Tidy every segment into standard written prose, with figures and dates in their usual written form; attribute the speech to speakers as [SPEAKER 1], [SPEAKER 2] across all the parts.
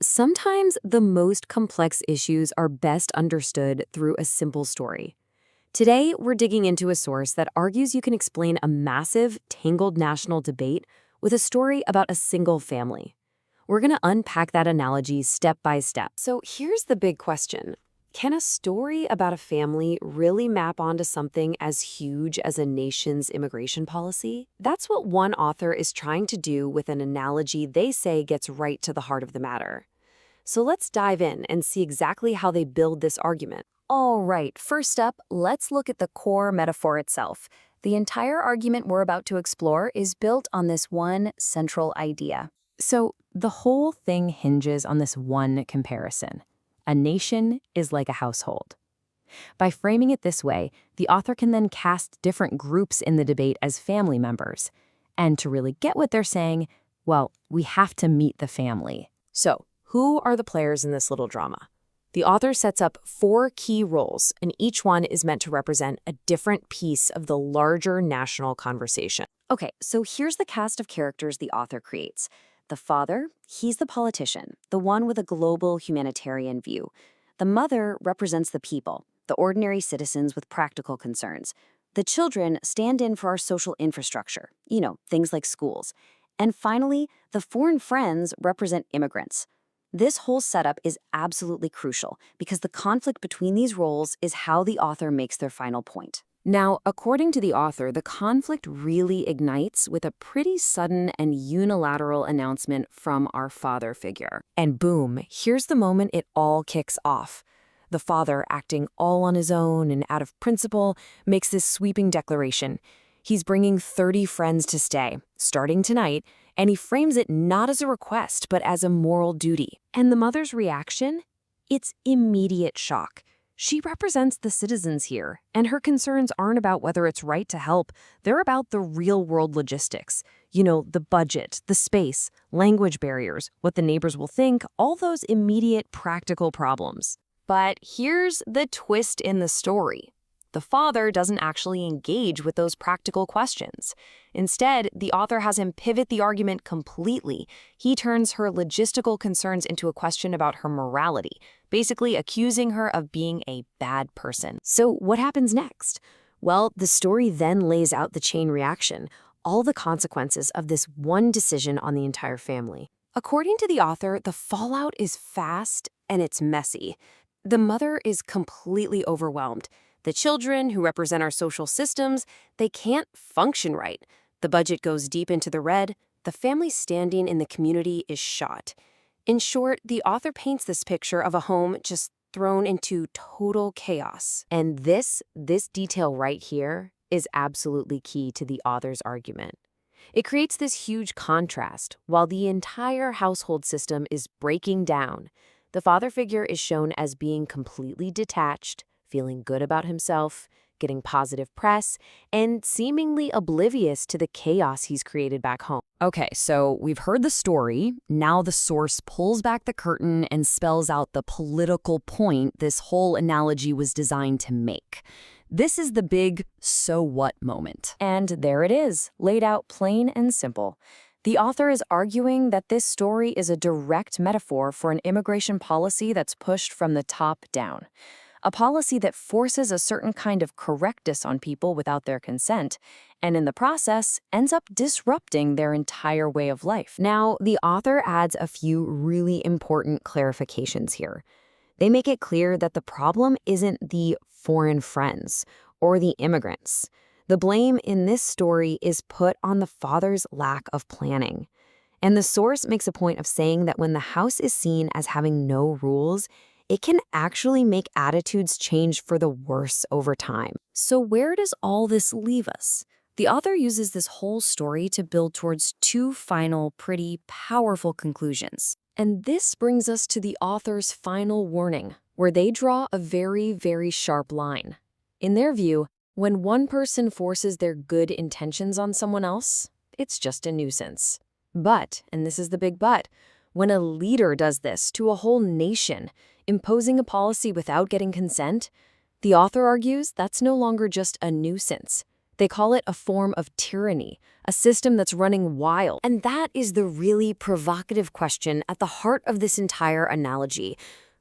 [SPEAKER 1] Sometimes the most complex issues are best understood through a simple story. Today, we're digging into a source that argues you can explain a massive, tangled national debate with a story about a single family. We're going to unpack that analogy step by step. So here's the big question. Can a story about a family really map onto something as huge as a nation's immigration policy? That's what one author is trying to do with an analogy they say gets right to the heart of the matter. So let's dive in and see exactly how they build this argument. All right, first up, let's look at the core metaphor itself. The entire argument we're about to explore is built on this one central idea. So the whole thing hinges on this one comparison. A nation is like a household. By framing it this way, the author can then cast different groups in the debate as family members. And to really get what they're saying, well, we have to meet the family. So, who are the players in this little drama? The author sets up 4 key roles, and each one is meant to represent a different piece of the larger national conversation. Okay, so here's the cast of characters the author creates. The father, he's the politician, the one with a global humanitarian view. The mother represents the people, the ordinary citizens with practical concerns. The children stand in for our social infrastructure, things like schools. And finally, the foreign friends represent immigrants. This whole setup is absolutely crucial because the conflict between these roles is how the author makes their final point. Now, according to the author, the conflict really ignites with a pretty sudden and unilateral announcement from our father figure. And boom, here's the moment it all kicks off. The father, acting all on his own and out of principle, makes this sweeping declaration. He's bringing 30 friends to stay, starting tonight, and he frames it not as a request, but as a moral duty. And the mother's reaction? It's immediate shock. She represents the citizens here, and her concerns aren't about whether it's right to help. They're about the real-world logistics. The budget, the space, language barriers, what the neighbors will think, all those immediate practical problems. But here's the twist in the story. The father doesn't actually engage with those practical questions. Instead, the author has him pivot the argument completely. He turns her logistical concerns into a question about her morality, basically accusing her of being a bad person. So what happens next? Well, the story then lays out the chain reaction, all the consequences of this one decision on the entire family. According to the author, the fallout is fast and it's messy. The mother is completely overwhelmed. The children, who represent our social systems, they can't function right. The budget goes deep into the red. The family's standing in the community is shot. In short, the author paints this picture of a home just thrown into total chaos. And this detail right here is absolutely key to the author's argument. It creates this huge contrast. While the entire household system is breaking down, the father figure is shown as being completely detached, feeling good about himself, getting positive press, and seemingly oblivious to the chaos he's created back home. Okay, so we've heard the story. Now the source pulls back the curtain and spells out the political point this whole analogy was designed to make. This is the big so what moment. And there it is, laid out plain and simple. The author is arguing that this story is a direct metaphor for an immigration policy that's pushed from the top down. A policy that forces a certain kind of correctness on people without their consent, and in the process ends up disrupting their entire way of life. Now, the author adds a few really important clarifications here. They make it clear that the problem isn't the foreign friends or the immigrants. The blame in this story is put on the father's lack of planning. And the source makes a point of saying that when the house is seen as having no rules, it can actually make attitudes change for the worse over time. So where does all this leave us? The author uses this whole story to build towards 2 final, pretty powerful conclusions. And this brings us to the author's final warning, where they draw a very, very sharp line. In their view, when one person forces their good intentions on someone else, it's just a nuisance. But, and this is the big but, when a leader does this to a whole nation, imposing a policy without getting consent, the author argues that's no longer just a nuisance.
[SPEAKER 2] They call it a form of tyranny, a system that's running wild.
[SPEAKER 1] And that is the really provocative question at the heart of this entire analogy.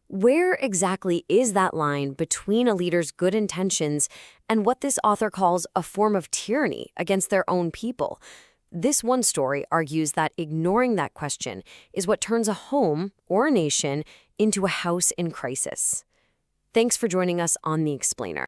[SPEAKER 1] Where exactly is that line between a leader's good intentions and what this author calls a form of tyranny against their own people? This one story argues that ignoring that question is what turns a home or a nation into a house in crisis. Thanks for joining us on The Explainer.